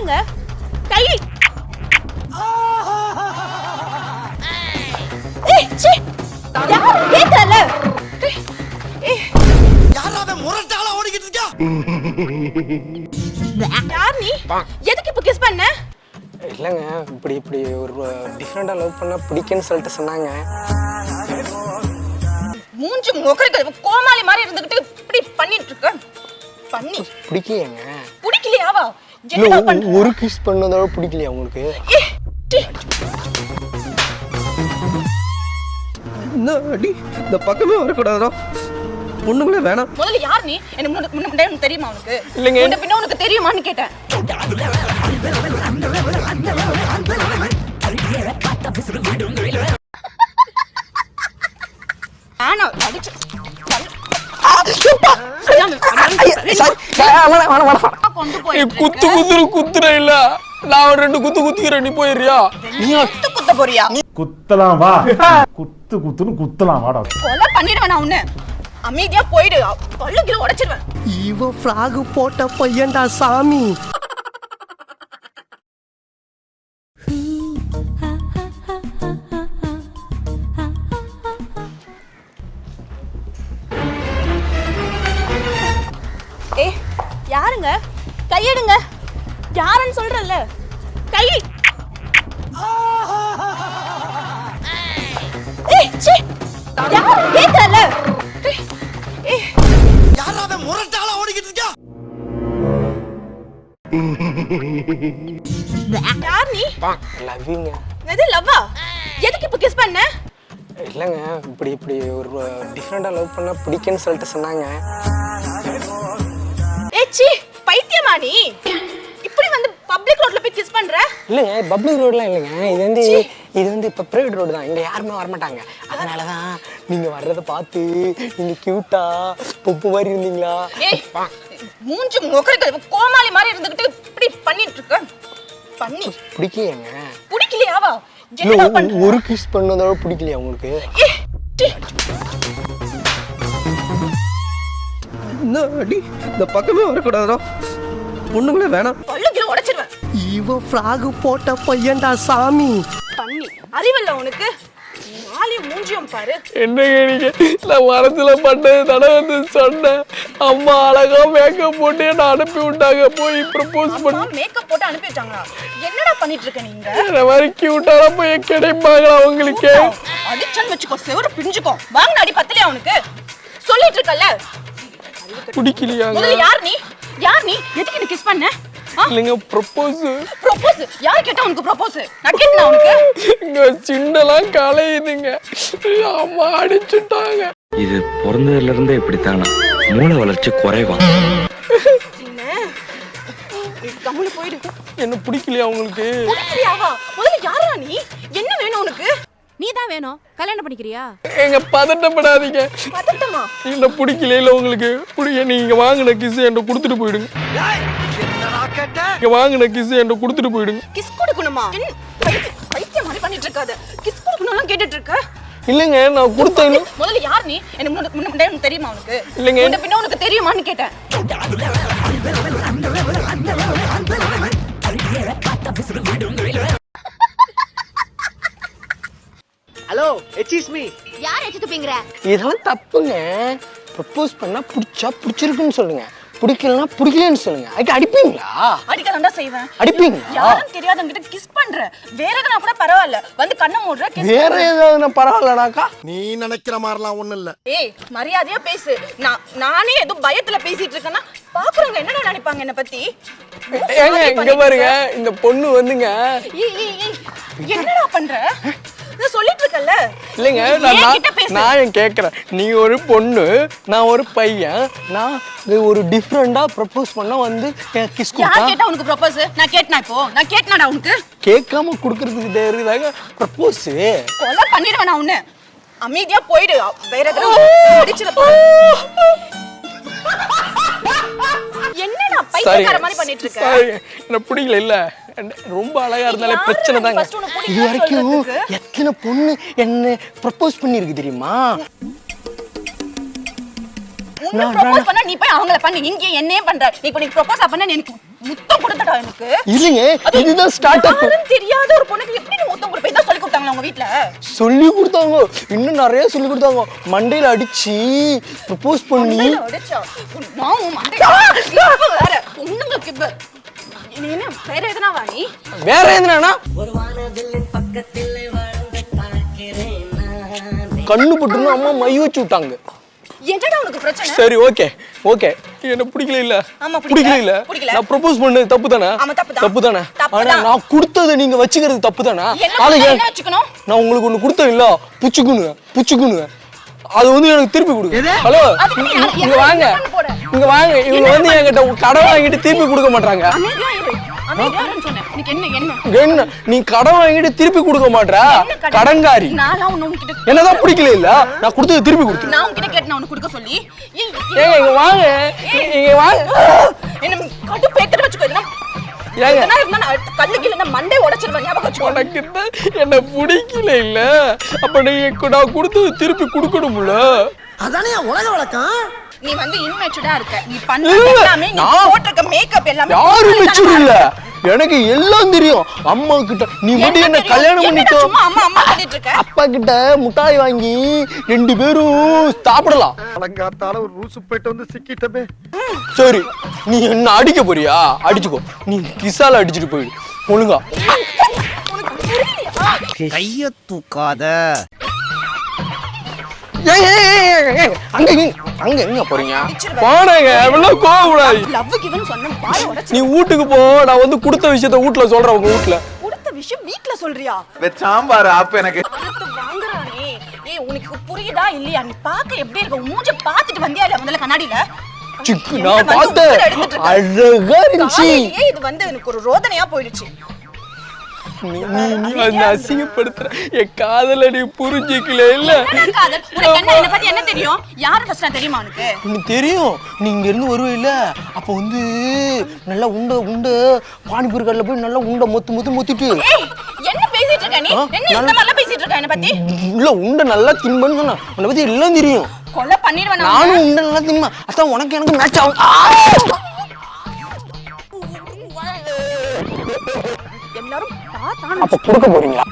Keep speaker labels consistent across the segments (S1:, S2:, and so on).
S1: யாருங்க கை ஏய் சி யார் கேட்டல
S2: யாராவே முரட்டால ஓடிக்கிட்டு இருக்கா
S1: யார் நீ எதுக்கு இப்ப கிஸ் பண்ண
S3: இல்லைங்க இப்படி ஒரு டிஃப்ரெண்டாக லவ் பண்ணா பிடிக்குன்னு சொல்லிட்டு சொன்னாங்க.
S1: மூஞ்சி முகருக்கு கோமாளி மாதிரி இருந்துகிட்டு இப்படி பண்ணிட்டு இருக்க பண்ணி
S3: பிடிக்கலையாங்க?
S1: பிடிக்கலையாவா
S3: இல்ல
S1: என்ன பண்ண
S3: ஒரு கிஸ் பண்ணதோட பிடிக்கலையா உங்களுக்கு?
S2: அடி இந்த பக்கமே வரக்கூடாதா பொண்ணுங்களே வேணாம்.
S1: முதல்ல யார் நீ எனக்கு தெரியுமா உனக்கு?
S3: இல்லைங்க.
S1: முன்ன பின்ன உனக்கு தெரியுமான்னு கேட்டேன். ஆனா அடிச்சு கொண்டு போய்
S3: குத்துற இல்ல நான் ஒரு 2 குத்து குத்திக்கிறேன், நீ போயிடுறியா?
S1: நீ குத்த போறியா?
S4: குத்தலாம் வா. குத்துன்னு குத்தலாம் வாடா.
S1: கொலை பண்ணிடுவேன் நான் உன்னை. அமைதியா போயிடு, பல்லு கிலோ உடைச்சிருவேன்.
S2: இவ ஃப்ராக் போட்ட பையன்டா சாமி.
S1: ஏய் யாருங்க கையெடுங்க, யாருன்னு சொல்றல்ல கை. ஏய் சி யார் கேட்டல
S2: யாராவே முரட்டால ஓடிக்கிட்டு இருக்கா
S1: யார் நீ?
S3: லவ்விங்க.
S1: எது லவ்வா? எதுக்கு இப்ப கிஸ் பண்ண?
S3: இல்லைங்க இப்படி ஒரு டிஃப்ரெண்டாக லவ் பண்ணா பிடிக்குன்னு சொல்லிட்டு சொன்னாங்க.
S1: ஏய் சி பைத்தியமா நீ? இப்படி வந்து பப்ளிக் ரோட்ல போய் கிஸ் பண்ற?
S3: இல்லைங்க பப்ளிக் ரோட்லாம் இல்லைங்க, இது வந்து இப்போ ப்ரைவேட் ரோடு தான், இங்கே யாருமே வரமாட்டாங்க. அதனால தான் நீங்கள் வர்றதை பார்த்து நீங்கள் க்யூட்டா பொப்பு மாதிரி இருந்தீங்களா?
S1: ஏய் மூஞ்சி முகருக்கு கோமாளி மாதிரி இருந்துகிட்டு இப்படி பண்ணிட்டு இருக்க பண்ணி
S3: பிடிக்கலையாங்க?
S1: பிடிக்கலையாவா?
S3: இல்ல
S1: என்ன பண்ண
S3: ஒரு கிஸ் பண்ணதோட பிடிக்கலையா உங்களுக்கு?
S2: அடி இந்த பக்கமே வரக்கூடாதா பொண்ணுங்களே வேணாம்.
S1: பல்லு கிலோ உடைச்சிருவேன்.
S2: இவ ஃப்ராக் போட்ட பையன்டா சாமி.
S1: பண்ணி அறிவில்ல உனக்கு? நாளையும் மூஞ்சியும் பாரு.
S3: என்னங்க நீங்க நான் வரத்துல பண்ணது தடவை வந்து சொன்னேன். அம்மா அழகா மேக்கப் போட்டு என்ன அனுப்பி விட்டாங்க, போய் ப்ரப்போஸ் பண்ண.
S1: மேக்கப் போட்டு அனுப்பி வச்சாங்களா? என்னடா பண்ணிட்டு இருக்க நீங்க?
S3: இந்த மாதிரி கியூட்டான போய் கிடைப்பாங்களா உங்களுக்கு?
S1: அடிச்சன்னு வச்சுக்கோ, செவரு பிஞ்சுக்கோ. வாங்க அடி பத்தலையா உனக்கு? சொல்லிட்டு இருக்கல
S3: பிடிக்கலையாங்க?
S1: முதல்ல யார் நீ? யார் நீ? எதுக்கு என்ன கிஸ் பண்ண?
S3: இல்லைங்க ப்ரப்போஸ்.
S1: ப்ரப்போஸ் யார் கேட்டா உனக்கு ப்ரப்போஸ்? நான் கேட்டேனா உனக்கு?
S3: இங்க சின்னலாம் கலையுதுங்க, அம்மா அடிச்சுட்டாங்க.
S5: இது பிறந்ததுல இருந்தே இப்படித்தானா? மூளை வளர்ச்சி குறைவா?
S1: கம்முனு போயிடு.
S3: என்ன பிடிக்கலையா உங்களுக்கு?
S1: பிடிக்கலையாவா? முதல்ல யாரா நீ? என்ன வேணும் உனக்கு?
S6: நீ தான் வேணும். கல்யாணம் பண்ணிக்கிறியா?
S3: எங்க பதட்டப்படாதீங்க.
S1: பதட்டமா?
S3: என்ன பிடிக்கல இல்ல உங்களுக்கு? நீங்க வாங்கின கிஸ் என்கிட்ட கொடுத்துட்டு போயிடுங்க. நீங்க வாங்கின கிஸ் என்கிட்ட கொடுத்துட்டு போயிடுங்க.
S1: கிஸ் கொடுக்கணுமா? பைத்தியம் மாதிரி பண்ணிட்டு இருக்காத. கிஸ் கொடுக்கணும்லாம் கேட்டுட்டு இருக்க?
S3: இல்லைங்க நான் கொடுத்தேன்.
S1: முதல்ல யார் நீ? எனக்கு முன்ன தெரியுமா உனக்கு?
S3: இல்லைங்க.
S1: முன்ன பின்ன உனக்கு தெரியுமான்னு கேட்டேன்.
S2: Hello excuse me.
S6: யார் எச்சு துப்பிங்கற?
S3: இதெல்லாம் தப்புங்க. ப்ரப்போஸ் பண்ணா பிடிச்சா பிடிச்சிருக்குன்னு சொல்லுங்க, பிடிக்கலன்னா பிடிக்கலன்னு சொல்லுங்க. அதுக்கு அடிப்பீங்களா?
S1: அடிக்கதாண்டா செய்வேன்.
S3: அடிப்பீங்களா?
S1: யாரும் தெரியாதவங்க கிட்ட கிஸ் பண்ற. வேற எதனா கூட பரவாயில்ல, வந்து கண்ணை மூடுற கிஸ்.
S3: வேற ஏதாவது பரவாயில்லடாக்கா?
S2: நீ நினைக்கிற மாதிரிலாம் ஒண்ணும் இல்ல.
S1: ஏய் மரியாதையா பேசு. நானே ஏதோ பயத்துல பேசிட்டு இருக்கேன்னா பாக்குறவங்க என்னடா நினைப்பாங்க என்ன பத்தி?
S3: ஏங்க இங்க பாருங்க, இந்த பொண்ணு வந்துங்க.
S1: ஏய் என்னடா பண்ற? நான் சொல்லிட்டு இருக்கல.
S3: இல்லைங்க நான் கேட்குறேன். நீ ஒரு பொண்ணு, நான் ஒரு பையன். நான் ஒரு டிஃப்ரெண்டா ப்ரப்போஸ் பண்ண வந்து கிஸ்
S1: யார்
S3: கொடுத்தா
S1: கேட்டா உனக்கு ப்ரப்போஸ்? நான் கேட்னா இப்போ? நான் கேட்னாடா உனக்கு?
S3: கேட்காம கொடுக்கறதுக்கு தெரியுதாங்க ப்ரப்போஸ்.
S1: கொலை பண்ணிடுவேன் நான் உன்னை. அமைதியா போயிடு, வேற எதுவும் அடிச்சிட. என்னடா பைத்தியக்கார மாதிரி பண்ணிட்டு இருக்க?
S3: எனக்கு பிடிக்கல இல்ல, ரொம்ப அழகா இருந்தாலே பிரச்சனை தாங்க. இது வரைக்கும் எத்தனை பொண்ணு என்ன ப்ரப்போஸ் பண்ணிருக்கு தெரியுமா?
S1: ப்ரோபோஸ் பண்ணா நீ போய் அவங்கள பண்ணு, இங்க என்னையே பண்ற. நீ இப்ப நீ ப்ரோபோஸ் பண்ண எனக்கு முத்தம் கொடுத்தடா எனக்கு.
S3: இல்லைங்க, இதுதான் ஸ்டார்ட் அப்.
S1: தெரியாத ஒரு பொண்ணுக்கு எப்படி நீ முத்தம் கொடுப்ப? இதான் சொல்லி கொடுத்தாங்களா உங்க வீட்ல?
S3: சொல்லி கொடுத்தாங்க, இன்னும் நிறைய சொல்லி கொடுத்தாங்க. மண்டையில அடிச்சு ப்ரோபோஸ் பண்ணி
S1: அடிச்சா நான் உன் மண்டையில வேற பொண்ணுங்களுக்கு இப்ப நீ என்ன வேற எதுனா வா நீ
S3: வேற எதுனா கண்ணு போட்டுன்னு அம்மா மை வச்சு விட்டாங்க.
S1: என்னடா உனக்கு பிரச்சனை?
S3: சரி ஓகே ஓகே, என்ன பிடிக்கல இல்ல?
S1: ஆமா
S3: பிடிக்கல இல்ல? நான் ப்ரோபோஸ் பண்ணது தப்பு தானே?
S1: ஆமா தப்பு தான்.
S3: தப்பு தானே? ஆனா நான் கொடுத்ததை நீங்க வச்சுக்கிறது தப்பு தானே?
S1: என்ன வச்சுக்கணும்?
S3: நான் உங்களுக்கு ஒண்ணு கொடுத்தேன் இல்ல, புச்சுக்குனுங்க அது வந்து எனக்கு திருப்பி கொடுங்க. ஹலோ, இங்க வாங்க, இங்க வாங்க. இவங்க வந்து என்கிட்ட கடன் வாங்கிட்டு திருப்பி கொடுக்க மாட்டாங்க. என்ன நீ கடன் வாங்கிட்டு திருப்பி கொடுக்க மாட்டா? கடன்காரி. என்னதான் பிடிக்கல இல்ல? நான் கொடுத்தது திருப்பி கொடுத்து.
S1: நான் உன்கிட்ட கேட்டேன் உனக்கு கொடுக்க சொல்லி.
S3: ஏங்க இங்க வாங்க, இங்க வாங்க.
S1: என்ன கடு பேக்கற வச்சுக்கோ. இதெல்லாம் கல்லு கீழ மண்டை உடைச்சிருவேன், ஞாபகம் வச்சுக்கோ.
S3: உனக்கு என்ன பிடிக்கல இல்ல? அப்ப நீங்க நான் கொடுத்தது திருப்பி கொடுக்கணும்ல?
S2: அதானே உலக வழக்கம்.
S1: நீ வந்து இன்மெச்சூர்டா இருக்க. நீ பண்ண எல்லாமே, நீ போட்டுக்க மேக்கப் எல்லாமே
S3: யாரு மெச்சூர் இல்ல? எனக்கு எல்லாம் தெரியும். அம்மா கிட்ட நீ மட்டும் என்ன கல்யாணம் பண்ணிட்டோ?
S1: சும்மா அம்மா அம்மா சொல்லிட்டு இருக்க.
S3: அப்பா கிட்ட முட்டாய் வாங்கி 2 பேரும் சாப்பிடலாம்.
S2: அலங்காத்தால ஒரு ரூசு போயிட்டு வந்து சிக்கிட்டமே.
S3: சரி, நீ என்ன அடிக்க போறியா? அடிச்சுக்கோ. நீ கிசால அடிச்சிட்டு போயிடு ஒழுங்கா.
S2: கைய தூக்காத.
S3: அங்க எங்க போறீங்க? போனேங்க, எவ்வளவு கோவப்படாது.
S1: லவ் கிவன் சொன்ன பாய உடைச்சு.
S3: நீ வீட்டுக்கு போ, நான் வந்து கொடுத்த விஷயத்த வீட்டுல சொல்றேன். உங்க வீட்டுல
S1: கொடுத்த விஷயம் வீட்ல சொல்றியா?
S7: சாம்பார் ஆப்பு எனக்கு
S1: வாங்குறானே. ஏய் உனக்கு புரியுதா இல்லையா? நீ பாக்க எப்படி இருக்க? மூஞ்ச பாத்துட்டு வந்தியா இல்ல முதல்ல கண்ணாடியில?
S3: நான் பார்த்தேன், அழகா இருந்துச்சு.
S1: ஏய் இது வந்து எனக்கு ஒரு ரோதனையா போயிடுச்சு.
S3: நீ அசிங்கப்படுத்துற என் காதல நீ புரிஞ்சிக்கல இல்ல?
S1: என்ன பத்தி என்ன தெரியும்? யாரு ஃபர்ஸ்டா தெரியுமா உனக்கு?
S3: எனக்கு தெரியும். நீ இங்க இருந்து வருவே இல்ல, அப்ப வந்து நல்லா உண்ட பானிபூரி கடையில போய் நல்லா உண்ட மொத்திட்டு.
S1: என்ன பேசிட்டு இருக்க நீ? என்ன இந்த மாதிரிலாம் பேசிட்டு இருக்க என்ன பத்தி?
S3: இல்ல உண்ட நல்லா தின்பன்னு சொன்னா உன்னை பத்தி எல்லாம் தெரியும்.
S1: கொலை பண்ணிடுவேன்
S3: நானும் உண்ட நல்லா தின்பா. அதான் உனக்கு எனக்கு மேட்ச் ஆகும்.
S1: எல்லாரும் பார்த்தானே.
S3: அப்ப கொடுக்க போறீங்களா?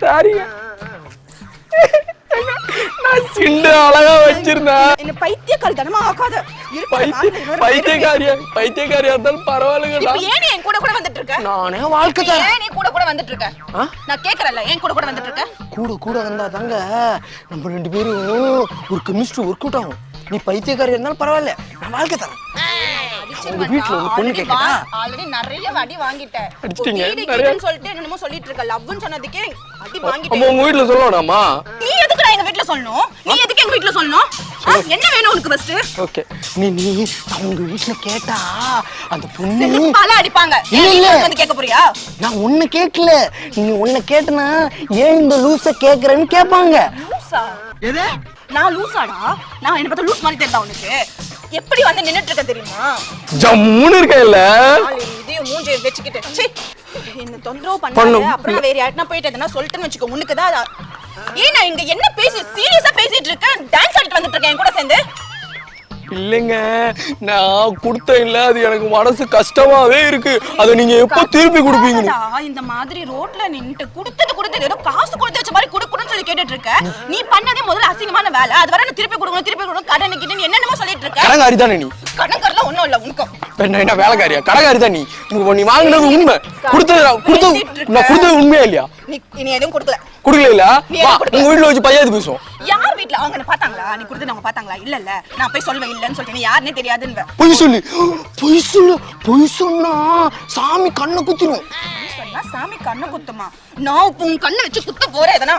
S3: சாரிங்க, நான் சிண்டு அழகா வச்சிருந்தேன்.
S1: என்ன பைத்தியக்காரித்தனமா ஆக்காத.
S3: பைத்தியக்காரியா இருந்தாலும் பரவாயில்லைங்க.
S1: ஏன் என் கூட வந்துட்டு இருக்க?
S3: நானே வாழ்க்கை தான்.
S1: ஏன் நீ கூட வந்துட்டு இருக்க? நான் கேக்குறேன்ல, ஏன் கூட வந்துட்டு இருக்க?
S3: கூட வந்தா தாங்க நம்ம 2 பேரும் ஒரு கெமிஸ்ட்ரி ஒர்க் அவுட் ஆகும். நீ பைத்தியக்காரி இருந்தாலும் பரவாயில்ல, நான் வாழ்க்கை தரேன். உங்க வீட்ல ஒரு பொண்ணு கேக்குதா?
S1: ஆல்ரெடி நிறைய அடி வாங்கிட்டேன்.
S3: அடிச்சிட்டீங்க
S1: நிறைய சொல்லிட்டு என்னமோ சொல்லிட்டு இருக்க. லவ்னு சொன்னதுக்கே அடி வாங்கிட்டேன்.
S3: அம்மா உங்க வீட்ல சொல்லணுமா?
S1: நீ எதுக்கு எங்க வீட்ல சொல்லணும்? நீ எதுக்கு எங்க வீட்ல சொல்லணும்? என்ன வேணும் உனக்கு ஃபர்ஸ்ட்?
S3: ஓகே, நீ உங்க வீட்ல கேட்டா அந்த பொண்ணு
S1: பால அடிப்பாங்க.
S3: இல்ல
S1: வந்து கேட்க போறியா?
S3: நான் உன்னை கேட்கல. நீ உன்னை கேட்டனா ஏன் இந்த லூச கேக்குறேன்னு கேட்பாங்க.
S1: லூசா? எது? நான் லூசாடா? நான் என்ன பார்த்தா லூஸ் மாதிரி தெரியல உனக்கு? எப்படி வந்து நின்னுட்டு இருக்க தெரியுமா?
S3: ஜம்முன்னு இருக்கேல்ல.
S1: இதே மூஞ்சே வெச்சிக்கிட்டு சீ என்ன தொந்தரவு பண்ணாத. அப்புறம் வேற யார்ட்டனா போயிட்டு எதனா சொல்லிட்டேன்னு வெச்சுக்கோ. உனக்கு தான் ஏன் நான் இங்க என்ன சீரியஸா பேசிட்டு இருக்கேன்? டான்ஸ் ஆடிட்டு வந்துட்டு இருக்கேன் என் கூட சேர்ந்து.
S3: இல்லைங்க, நான் கொடுத்தேன் இல்ல, அது எனக்கு மனசு கஷ்டமாவே இருக்கு. அதை நீங்க எப்ப திருப்பி கொடுப்பீங்க?
S1: இந்த மாதிரி ரோட்ல நின்னுட்டு கொடுத்தது ஏதோ காசு கொடுத்து வச்ச மாதிரி கொடுக்கணும்னு சொல்லி கேட்டுட்டு இருக்க. நீ பண்ணதே முதல்ல அசிங்கமான வேலை. அது வர திருப்பி கொடுக்கணும் கடன் கிட்ட என்னென்னமோ சொல்லிட்டு இருக்க.
S3: கடன்காரி தானே நீ?
S1: கடன்காரலாம் ஒண்ணும் இல்ல உனக்கு.
S3: என்ன வேலைக்காரியா? கடன்காரி தான் நீ. நீ வாங்கினது உண்மை. கொடுத்தது உண்மையா இல்லையா?
S1: நீ எதுவும் கொடுக்கல.
S3: குடுக்கல. உங்க வீட்ல வச்சு பையாது பேசுவோம்.
S1: யார் வீட்ல? அவங்க பாத்தாங்களா? நீ கொடுத்து அவங்க பாத்தாங்களா? இல்ல நான் போய் சொல்வேன் இல்லன்னு சொல்லிட்டு யாருன்னே தெரியாதுன்னு.
S3: பொய் சொன்னா சாமி கண்ணை குத்திரும்.
S1: சொன்னா சாமி கண்ணை குத்துமா? நான் உன் கண்ணை வச்சு குத்த போறேன். எதனா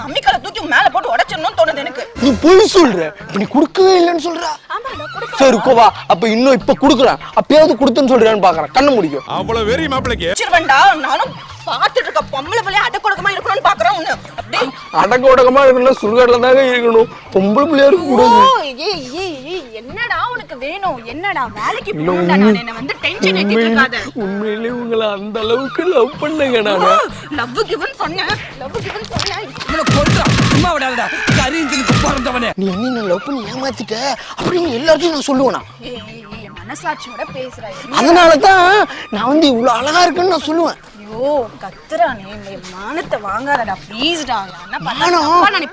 S1: அம்மிக்கலை தூக்கி மேல போட்டு உடைச்சிடணும்னு தோணுது எனக்கு.
S3: நீ பொய் சொல்ற. இப்ப நீ கொடுக்கவே இல்லைன்னு சொல்ற.
S1: ஆமா நான் கொடுக்க.
S3: சரி கோவா, அப்ப இன்னும் இப்ப கொடுக்குறேன். அப்பயாவது கொடுத்தேன்னு சொல்றியான்னு பாக்குறேன். கண்ணை முடிக்கும்.
S7: அவ்வளவு வெறி மாப்பிளைக்கு
S1: சிறுவண்டா. நானும் பாத்துட்டு இருக்க பொம்பளை பிள்ளைய அடக்கொடக்கமா இருக்கணும்னு பாக்குறேன். உன்னை அப்படியே
S3: அடக்கொடக்கமா இருக்கணும், சுடுகாட்டுல தாங்க இருக்கணும். பொம்பளை பிள்ளையா இருக்க கூடாது.
S1: என்னடா உனக்கு வேணும்? என்னடா வேலைக்கு போறடா? நான் என்ன வந்து டென்ஷன் ஏத்திட்டு இருக்காத.
S3: உண்மையிலே உங்களை அந்த அளவுக்கு லவ் பண்ணங்க நானு.
S1: லவ் கிவன் சொன்னேன்.
S8: இவனை கொல்றா, சும்மா விடாதடா. கரீந்தினுக்கு பிறந்தவனே.
S3: நீ என்ன லவ் பண்ணி ஏமாத்திட்ட அப்படின்னு எல்லாத்தையும் நான் சொல்லுவேனா?
S1: ஏய் மனசாட்சியோட பேசுறா.
S3: அதனாலதான் நான் வந்து இவ்வளவு அழகா இருக்குன்னு நான் சொல்லுவேன்.
S1: ஐயோ கத்துறானே, என் மானத்தை வாங்காதடா ப்ளீஸ்டா. என்ன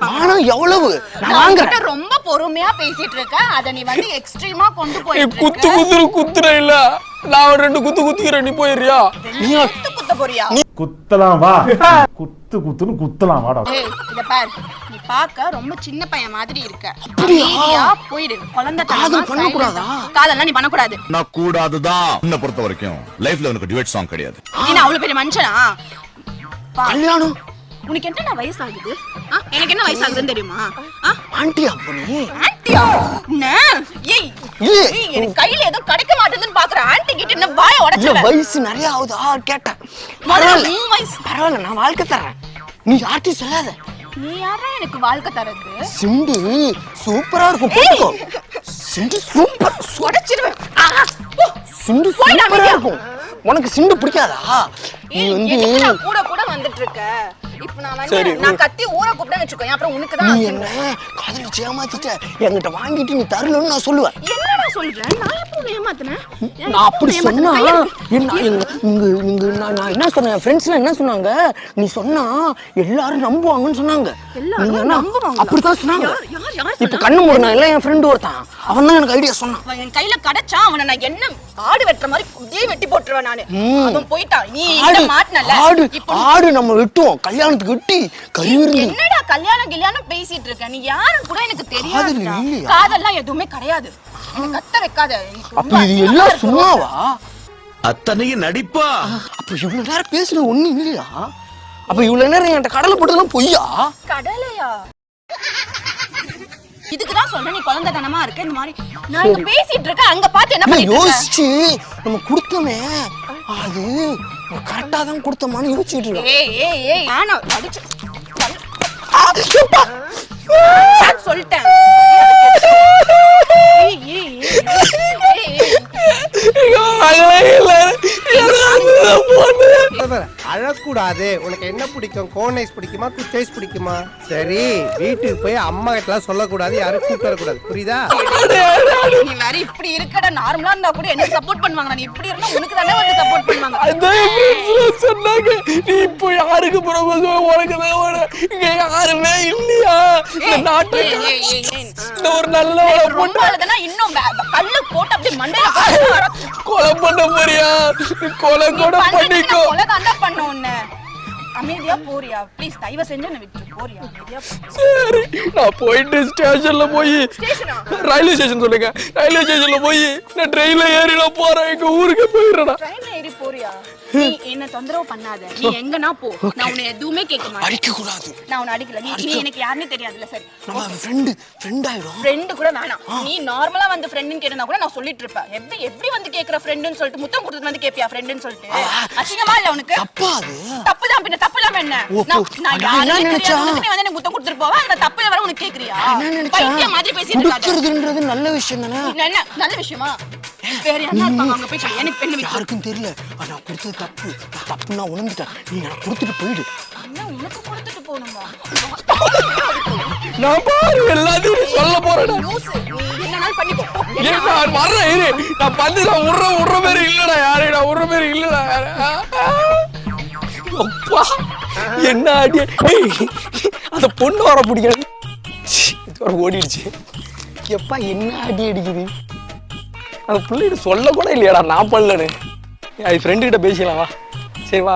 S3: மானம் எவ்வளவு நான் வாங்குறேன்.
S1: ரொம்ப பொறுமையா பேசிட்டு இருக்க, அத நீ வந்து எக்ஸ்ட்ரீமா கொண்டு போயிட்டு
S3: குத்து குத்துற இல்ல, நான் ஒரு 2 குத்து குத்துக்கிறேன், நீ போயிடுறியா? நீ
S1: குத்த போறியா?
S4: குத்தலாம் வா. குத்துன்னு குத்தலாம் வாடா.
S1: ஏய் இத பார், நீ பார்க்க ரொம்ப சின்ன பையன் மாதிரி இருக்க. அமைதியா போயிடு. குழந்தை
S3: காதல் பண்ண கூடாதா?
S1: காதல்லாம் நீ பண்ண கூடாது.
S7: நான் கூடாதுதான். உன்னை பொறுத்த வரைக்கும் லைஃப்ல உனக்கு டுவெட் சாங் கிடையாது.
S1: நீ அவ்வளவு பெரிய மனுஷனா?
S3: கல்யாணம்
S1: உனக்கு என்ன வயசாகுது? எனக்கு என்ன வயசாகுதுன்னு தெரியுமா?
S3: ஆண்டியா நீ?
S1: ஆண்டியா? என்ன? ஏய் ஏய் எனக்கு கையில ஏதோ கிடைக்க மாட்டேங்குதுன்னு பாக்குற. ஆண்டி கிட்ட என்ன வாயை உடைச்சல?
S3: வயசு நிறைய ஆகுதா கேட்டேன். பரவாயில்ல, நான் வாழ்க்கை தரேன். நீ யார்ட்டி சொல்லாத.
S1: நீ யாரா எனக்கு வாழ்க்கை தரது?
S3: சிண்டு சூப்பரா இருக்கும், போட்டுக்கோ. சிண்டு சூப்பர்,
S1: உடைச்சிடுவேன்.
S3: சிண்டு சூப்பரா இருக்கும். உனக்கு சிண்டு பிடிக்காதா? நீ வந்து
S1: கூட கூட வந்துட்டு இருக்க. இப்போ நான் வந்து நான் கத்தி ஊரை கூப்பிட்டேன்னு வெச்சுக்கோ, அப்புறம் உனக்கு தான்.
S3: நீ என்ன காதலிச்சு ஏமாத்திட்ட, என்கிட்ட வாங்கிட்டு நீ தரலன்னு நான் சொல்லுவேன்.
S1: என்னடா சொல்ற? நான் எப்போ ஏமாத்துனேன்?
S3: நான் அப்படி சொன்னா நான் என்ன சொன்னேன், என் ஃப்ரெண்ட்ஸ்லாம் என்ன சொன்னாங்க, நீ சொன்னா எல்லாரும் நம்புவாங்கன்னு சொன்னாங்க.
S1: எல்லாரும் நம்புவாங்க?
S3: அப்படிதான் சொன்னாங்க.
S1: யார்
S3: இப்ப கண்ணு மூடுனா இல்ல, என் ஃப்ரெண்ட் ஒருத்தன், அவன் தான் எனக்கு ஐடியா சொன்னான்.
S1: என் கையில கிடைச்சா அவனை நான் என்ன ஆடு வெட்டுற மாதிரி குதியே வெட்டி போட்டுருவேன் நானு. அவன் போயிட்டான். நீ இந்த மாட்டனல.
S3: ஆடு நம்ம வெட்டுவோம், கல்யாணத்துக்கு வெட்டி கறி விருந்து.
S1: என்னடா கல்யாணம் பேசிட்டு இருக்க? நீ யாரும் கூட எனக்கு தெரியாது. காதல்லாம் எதுவுமே கிடையாது. எனக்கு கத்த வைக்காத.
S3: அப்ப இது எல்லாம் சும்மாவா?
S7: அத்தனையும் நடிப்பா.
S3: அப்ப இவ்வளவு நேரம் பேசுற ஒண்ணு இல்லையா? அப்ப இவ்வளவு நேரம் என்கிட்ட கடலை போட்டதெல்லாம் பொய்யா?
S1: கடலையா? இதுக்குதான் சொல்றேன், நீ குழந்தைத்தனமா இருக்க. இந்த மாதிரி நான் இங்க பேசிட்டு இருக்கேன், அங்க பார்த்து என்ன பண்ணிட்டு இருக்க?
S3: யோசிச்சு நம்ம கொடுத்தோமே, அது கரெக்டா தான் கொடுத்தோமான்னு யோசிச்சுட்டு இருக்கேன்.
S1: ஏய் ஆனா அடிச்சு சொல்லிட்டேன்.
S9: அழக்கூடாது. உனக்கு என்ன பிடிக்கும்? கோன் ஐஸ் பிடிக்குமா, குச் ஐஸ் பிடிக்குமா? சரி, வீட்டுக்கு போய் அம்மா கிட்ட சொல்லக்கூடாது, யாரும் கூப்பிட்டு வரக்கூடாது, புரியுதா?
S1: நீ வேற இப்படி இருக்கடா. நார்மலா இருந்தா கூட என்ன சப்போர்ட் பண்ணுவாங்க. நீ இப்படி இருந்தா உனக்கு தானே வந்து சப்போர்ட் பண்ணுவாங்க.
S3: அதான் சொன்னாங்க, நீ இப்போ யாருக்கு ப்ரோபோஸ் உனக்கு தான் வரும். இங்க யாருமே இல்லையா இந்த நாட்டுல? இந்த ஒரு நல்ல
S1: பொண்ணாலதானா இன்னும் கல்லு போட்டு அப்படியே மண்டையில
S3: கொலை பண்ண போறியா? கொலை கூட பண்ணிக்கோ.
S1: கொலை தாண்டா பண்ண உன்னை. அமைதியா போறியா? ப்ளீஸ் தயவு செஞ்சு என்ன விட்டு போறியா? அமைதியா
S3: சரி, நான் போயிட்டு ஸ்டேஷன்ல போய்,
S1: ஸ்டேஷனா?
S3: ரயில்வே ஸ்டேஷன் சொல்லுங்க, ரயில்வே ஸ்டேஷன்ல போய் நான் ட்ரெயின்ல ஏறி நான் போறேன், எங்க ஊருக்கு போயிடுறேன்.
S1: ட்ரெயின்ல ஏறி போறியா? நீ என்ன தொந்தரவு பண்ணாத. நீ எங்கனா போ, நான் உன்னை எதுவுமே கேட்க மாட்டேன்.
S3: அடிக்க கூடாது.
S1: நான் உன்னை அடிக்கல. நீ எனக்கு யாருன்னு தெரியாதுல்ல. சரி,
S3: நம்ம ஃப்ரெண்ட் ஆயிடும்.
S1: ஃப்ரெண்ட் கூட வேணாம். நீ நார்மலா வந்து ஃப்ரெண்ட்னு கேட்டா கூட நான் சொல்லிட்டு இருப்பேன். எப்படி வந்து கேக்குற ஃப்ரெண்ட்னு சொல்லிட்டு முத்தம் கொடுத்துட்டு வந்து கேப்பியா ஃப்ரெண்ட்னு சொல்லிட்டு? அசிங்கமா இல்ல உனக்கு?
S3: தப்பா அது?
S1: தப்புதான். பின்ன தப்புலாம் என்ன? நான் யாருன்னு தெரியாதுன்னு நீ வந்து எனக்கு முத்தம் கொடுத்துட்டு போவா, அந்த தப்புல வர உனக்கு கேக்குறியா? பைத்தியம் மாதிரி பேசிட்டு இருக்காத.
S3: குடுக்குறதுன்றது நல்ல விஷயம் தானே?
S1: என்ன நல்ல விஷயமா? வேற யாரா இருப்பாங்க, அங்க போய் சொல்லு. எனக்கு பெண்ணு விட்டு
S3: யாருக்கும் தெரியல. நான் கொடுத்தது தப்பு, தப்பு நான் உணர்ந்துட்டேன். நீ நான் கொடுத்துட்டு போயிடு.
S1: என்ன உனக்கு கொடுத்துட்டு போணுமா?
S3: நான் பாரு எல்லாத்தையும் சொல்ல போறேன்.
S1: லூசு, நீ என்னனாலும் பண்ணிக்கோ.
S3: நான் வர்றேன் இரு. நான் பண்ணி நான் உடுற பேரு இல்லடா யாரு. நான் உடுற பேரு இல்லடா யாரு. அப்பா என்ன அடி. அந்த பொண்ணு வர பிடிக்கிறது ஓடிடுச்சு. எப்பா என்ன அடி அடிக்குது. அந்த பிள்ளைகிட்ட சொல்ல கூட இல்லையாடா நான் பண்ணலன்னு. அது ஃப்ரெண்டு கிட்ட பேசிக்கலாம் வா. சரி வா.